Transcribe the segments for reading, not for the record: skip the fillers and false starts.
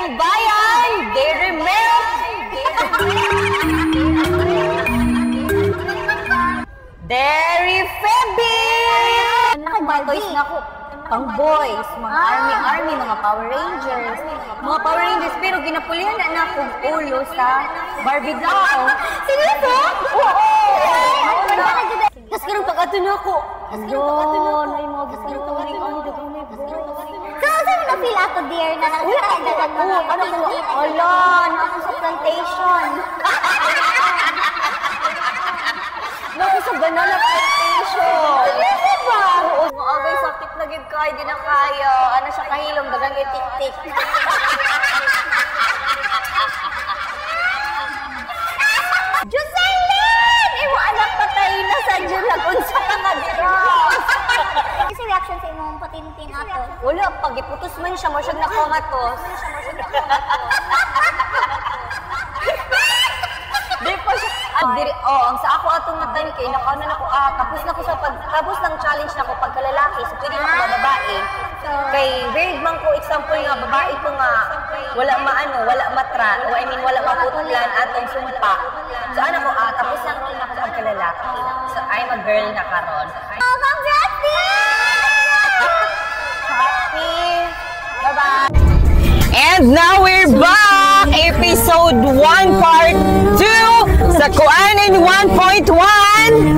Daring Bayan, Dairy Milk, Dairy Febby. Nakag-boys na ako. Pang boys, mga army, mga Power Rangers. Mga Power Rangers, pero ginapulihan na akong ulo sa Barbie doll. Seryoso? Oo! Tapos ganun pag-ato na ako. Yun, ay mga gusto nito. So, saan mo na-feel ako, dear, na nakakadagan mo na Ano ko? Ala, naku sa plantation. Naku sa banana plantation. Ano ba? Oo, mga agay sakit na gid kay, di na kaya. Ano siya kahilom, dagang yung tik-tik. Jocelyn! Imo anak patay na sa Diyon lagunsa ka nga drugs. Kasi reaction sa imong patintin ato. Wala, pag iputos man siya, masyag na komatos. Di pa siya. Ang sa ako atong matay kay nakaunan ako tapos ng challenge na ko pagka lalaki, so pwede ako babae. Kay weird man ko example nga babae ko nga wala matra, wala maputlan atong sumpa. So ano ko tapos ng role na ko pagka lalaki. So I'm a girl na karon. Oh, congrats, dear! Happy. Bye-bye. And now we're back! Episode 1 Part 2 sa Kuanin 1.1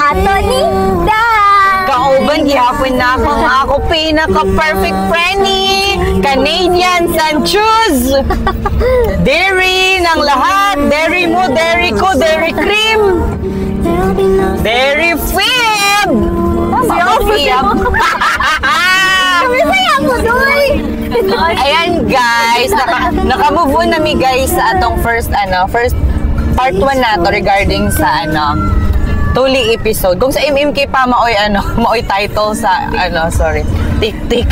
Ato ni Dan! Kauban gihapon na ako pinaka-perfect friendly Canadian Sanchez Dairy ng lahat, Dairy mo, Dairy ko, Dairy Cream Dairy Fib Fib Kamisaya mo, Doy! Ayan guys, naka-move on nami guys sa atong first part 1 na to regarding sa Tuli episode. Kung sa MMK pa maoy title sa tik-tik.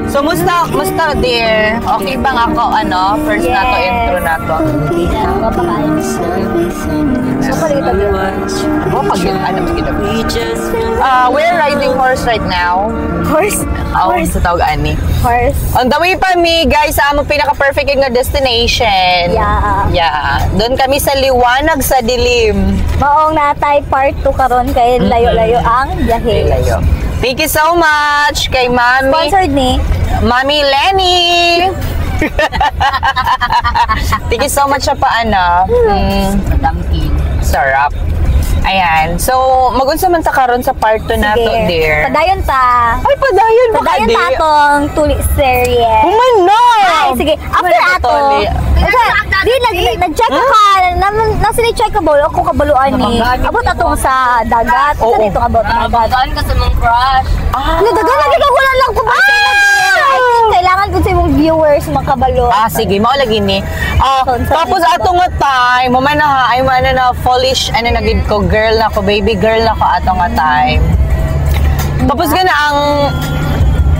So musta dear? Okay bang ako first na to intro na to? We're riding horse right now. Horse? Sa tawag ani. Horse. On the way pa mi guys sa among pinaka-perfect na destination. Yeah. Doon kami sa liwanag sa dilim. Maong natay part 2 karon kay layo-layo ang biyahe. Layo. Thank you so much kay Mami. Sponsored ni Mami Lenny. Thank you so much sa paana. Sarap. Ayan. So, magunsa man ta karon sa part 2 na to, dear. Padayon ta. Ay, padayon ba Padayon ta atong tuli serye. Human na! Ay, sige. After ato. Di, nag-check ka. Nasi-check ka ba? Ako kabaluan ni. Abot atong sa dagat. Saan itong abot dagat? Mabagaan ka sa mong crush. Nadagan lagi ka wala lang ko ba? Kailangan ko sa imong viewers makabalo. Sige. Maulagi ni. Tapos ato nga time, mamana ay na Polish, nagid ko, girl na ko, baby girl na ko ato nga time. Tapos gana ang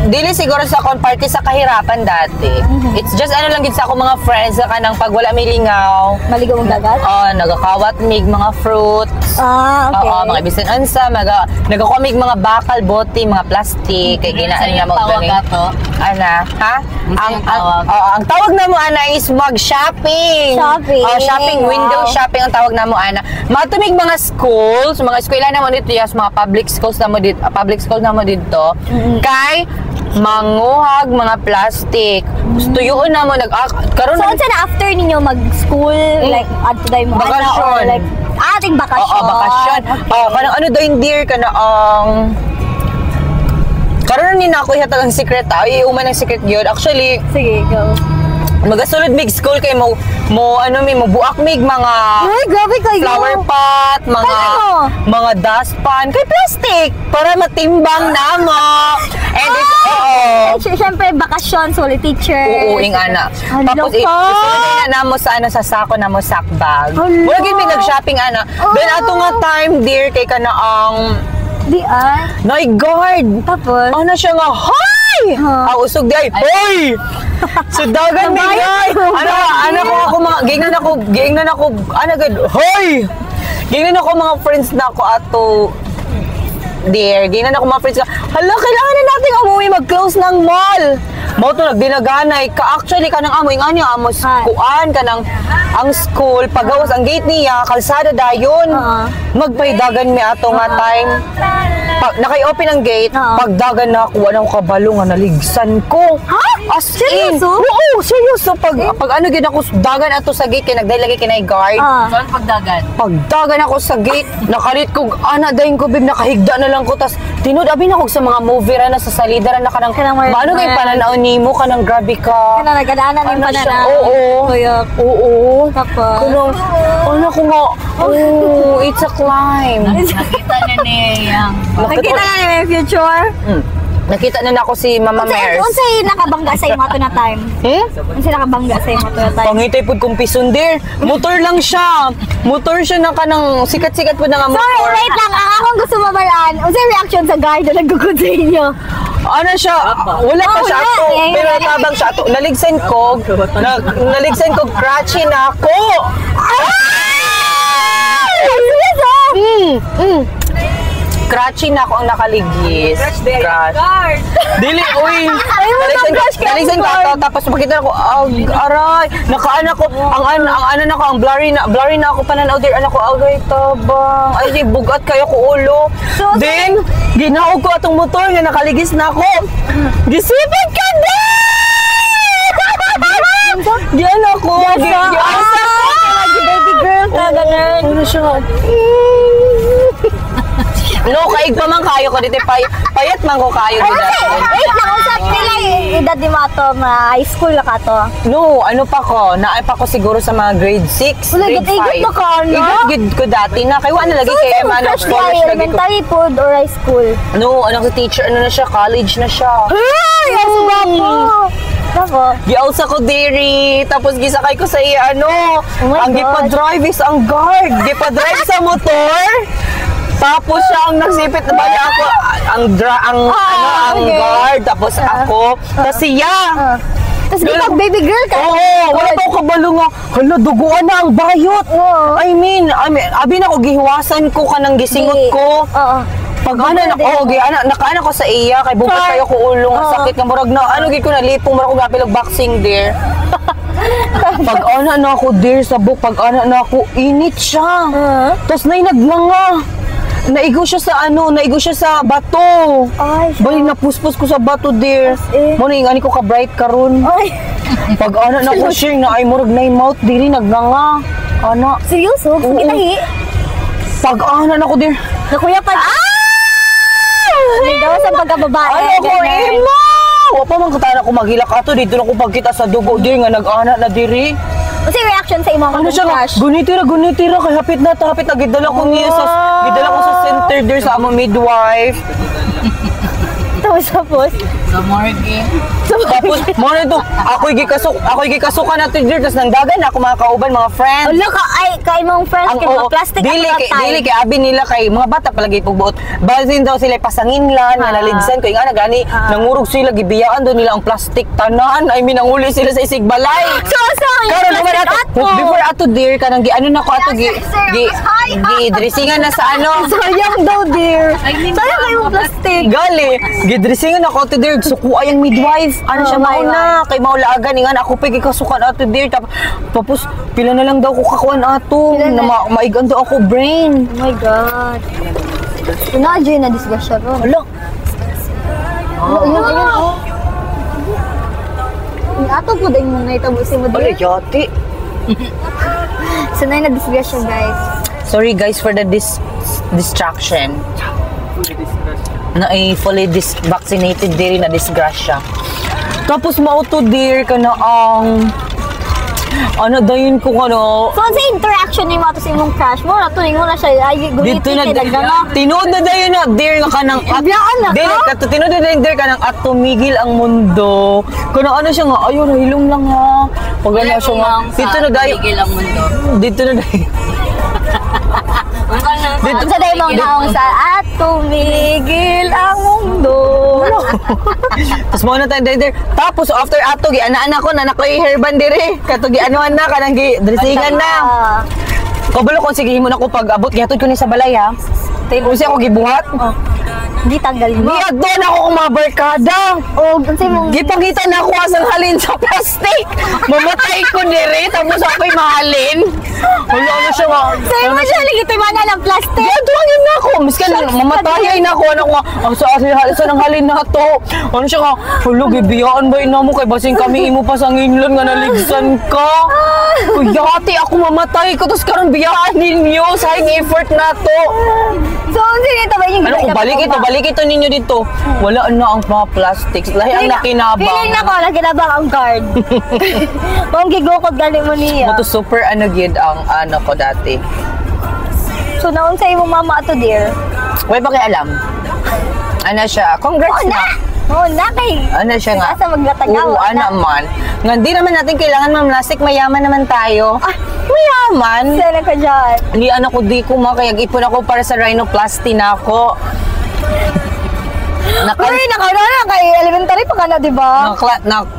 dili siguro sa akong party sa kahirapan dati. It's just lang gid sa ako mga friends sa kanang pag wala milingaw. Maligaw ang dagat? Nagakawat mig mga fruits. Okay. Mga bisan unsa, nagakumig mga bakal, bote, mga plastic, kay ginaan na magdali. Ang tawag na mo ana is mag-shopping. Shopping, window shopping ang tawag na mo ana. Matumig mga schools, mga eskwela na mo dito, mga public schools na mo dito. Kay manguhag mga plastic. Tuyuon na mo karon. So unsa na after ninyo mag-school like adto day mo bakasyon. Like ating bakasyon. Bakasyon. Kanang daw dear kanang karon ni nako ihatag ang secret uman ang secret gyud. Actually, sige, go. Magasulod mig school kay mo buak mig mga grabe kayo. Flower pot, mga dustpan kay plastic para matimbang namo. And Siyempre bakasyon so teacher. Ing ana. Tapos isulod na namo sa sako namo sack bag. Wala gid mi nag-shopping ana. Then ato nga time dear kay kana ang di Nay guard. Tapos siya nga hoy. Usog di ay hoy. So dagan mi guy. Ako mga gingnan ako gud hoy. Gingnan ako mga friends na ako ato dear, gingnan ako mga friends ka, hala, kailangan na natin umuwi mag-close ng mall. Mo to nagdinaganay ka actually kanang amoy ngani amos kuan kanang ang school pagawas ang gate niya kalsada dayon. Magpaydagan mi ato nga time. Naka-open ang gate, pagdagan na ako, anong kabalo nga naligsan ko. Ha? As in. Seryoso? Oo, seryoso. Pag ano gid ako, dagan ato sa gate, kaya nagdalagay kinay guard. Saan pagdagan? Pagdagan ako sa gate, nakalit ko, dahin ko, bib, nakahigda na lang ko. Tas, tinudabin ako sa mga movie ra na sa salida ra na kanang, maano kayo pananaw ni mo, kanang grabe ka. Kanang nagdaanan yung pananaw. Oo. Oo. Tapos? Kanang, ano ko nga, oh, it's a climb. Nakita na niya. Nakita na niya yung future. Nakita na ako si Mama Mers. Unsay nakabangga sa imo na time? Unsay nakabangga sa imo na time? Pangitay pud kong pisundir. Motor lang siya. Motor siya na kanang sikat-sikat po na nga motor. Sorry, wait lang. Ang akong gusto mabalaan. Unsay reaction sa guard na nagkukod sa inyo? Ano siya? Wala pa siya ato. Pero tabang siya ato. Naligsan ko. Naligsan ko. Cratchy na ako. Cratchy na ako ang nakaligis. Crash. Dili, uy. Naligsan ko ato. Tapos makita ko, aray. Nakaana ko. Ang ano na ko, ang blurry na ako pananaw dir. Anak ko, agay tabang. Ay, bugat kayo ko ulo. Then, ginaog ko atong motor nga nakaligis na ako. Gisipid ka din! Diyan ako. Baby girl ka, ganun. Ano siya? No, kaig pa man kayo ko dito. Payat man ko kayo dito. Wait lang, usap nila edad ni mo ato, high school na ka to. No, ano pa ko? Naay pa ko siguro sa mga grade 6, Wala, grade 5. igot na ka, no? Igot ko dati na. Kaya wala lagi kay Emma. Crush ka, elementary food or high school? No, anong teacher, ano na siya, college na siya. Ay, ang sumapo! Ako? Gialsa ko diri, tapos gisakay ko sa iya, ano, Oh my ang God. gipa-drive is ang guard. Gipa-drive sa motor. Tapos siya ang nagsipit na bali ako ang guard tapos ako tapos siya. Tapos gipag baby girl ka? Oo, wala pa ako kabalo nga. Hala, duguan na ang bayot. Oo. I mean, abi na ko gihiwasan ko kanang gisingot ko. Oo. Pag ano na nakaana ko sa iya kay bukas kayo ko ulong sakit nga murag na ano gid ko na lipong murag ko gapilog boxing there. Pag ana na ako there sa book, pag ana na ako init siya. Tapos nagnanga. Naigo siya sa bato. Ay, siya. Bali napuspos ko sa bato there. Mo na ingani ko ka bright karon. Ay. Pag ana na ko share na ay murag na mouth diri nagnanga. Ana. Seryoso? Oo. Kitahi? Pag ana na ko there. Nakuya pa. Nagawa sa pagkababae. Ay ako Emma. Wa pa man katana ko maghilak ato dito na ko pagkita sa dugo diri nga nag-ana na diri. Kasi reaction sa imong Ano siya nga? Gunitira kay hapit na gidala ko niya sa center there sa among midwife. Tapos? Sa morgue. Tapos mo na ito, ako'y gikasukan natin there tapos nangdagan ako mga kauban, mga friends. Ulo ka ay kay mong friends kay mga plastic dili kay abi nila kay mga bata palagi pugbuot. Basin daw sila pasanginlan, naligsan ko ingana gani nangurog sila gibiyaan do nila ang plastic tanan. I mean nanguli sila sa isig balay. Karon naman before ato dear kanang gi ano na ko ato gi dressingan na sa ano. Sayang daw dear. Sayang kayo plastic. Gali, gidressingan ako ato dear suku ay ang midwife. Ano siya mauna kay maulaagan ingana ako pigi kasukan ato dear tapos pila na lang daw ko kakuan ato na maigan daw ako brain. Oh my god. Imagine na disgrasya ron. Hala. Ayun. Ato po din mo na itabusin mo Wala dear. yati. Sanay na disgrasya guys. Sorry guys for the distraction. Na ay fully vaccinated diri na disgrasya. Tapos mauto dir ka na ang ano dayon ko ano. So sa interaction ni mo ato sa imong crush mo, ato ningo na siya ay Dito na dagana. tinuod na dayon na dir nga kanang Biyaan na ka? dili kato tinuod na dayon dir kanang at tumigil ang mundo. Kanang ano siya nga ayo nahilom lang ha. Pag ano siya nga dito na dayon. Tigil ang mundo. Dito na dayon. Dito sa day mong naong sa at tumigil ang mundo. Tapos mo na tayo there. Tapos after ato gi ana ko na nakoy hairband dire. Kato gi anuan na kanang gi dressingan na. Kabalo ko sige himo na ko pag abot gihatod ko ni sa balay ha. Tayo siya ako gibuhat. Hindi tanggalin mo. Gihat doon ako kung mga barkada. Oh, kasi mo. Gipangita na ako asang halin sa plastic. Mamatay ko dire tapos ako'y mahalin. Wala na siya nga. Sa'yo mo siya, ligitiman na ng plastic. Giatuangin na ako. Miskan mamatayay na ako. Ano ko nga, sa nang halin na to. Ano siya nga, hulo, gibiyaan ba ina mo kay basing kami imo pa sa nginlan nga naligsan ka. Kuyati ako mamatay ko. Tapos karon biyaan ninyo. Sayang effort na to. So, sige ito ba yung Ano kung balik ito ninyo dito. Wala na ang mga plastics. Lahi ang nakinabang. Feeling na ko, nakinabang ang card. Kung gigukod galing mo niya. Ito super ano gid ang ano ko dati. So, naon sa imong mama ato, dear? Way pa kay alam. Ano siya? Congrats na. Oo na kay. Ano siya nga? Asa maglatagaw. Oo, ano man. Nga di naman natin kailangan mamlastik. Mayaman naman tayo. Ah, mayaman. Sana ka dyan. Hindi ano ko di ko makayag ipon ako para sa rhinoplasty na ako. Uy, nakauna na kay elementary pa ka na, di ba?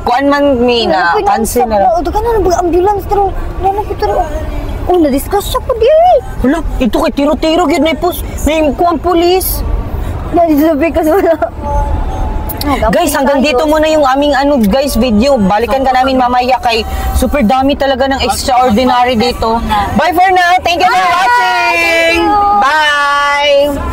Kuan man mi na cancel na. Ito ka na, ambulance, pero nalang ko taro. Oh, na-discuss siya po, dear. Wala, ito kay tiro-tiro gyud na ipos. Name ko ang pulis. Na-disabi kasi wala. Guys, hanggang dito muna yung aming guys video. Balikan ka namin mamaya kay super dami talaga ng extraordinary dito. Bye for now. Thank you for watching. Bye.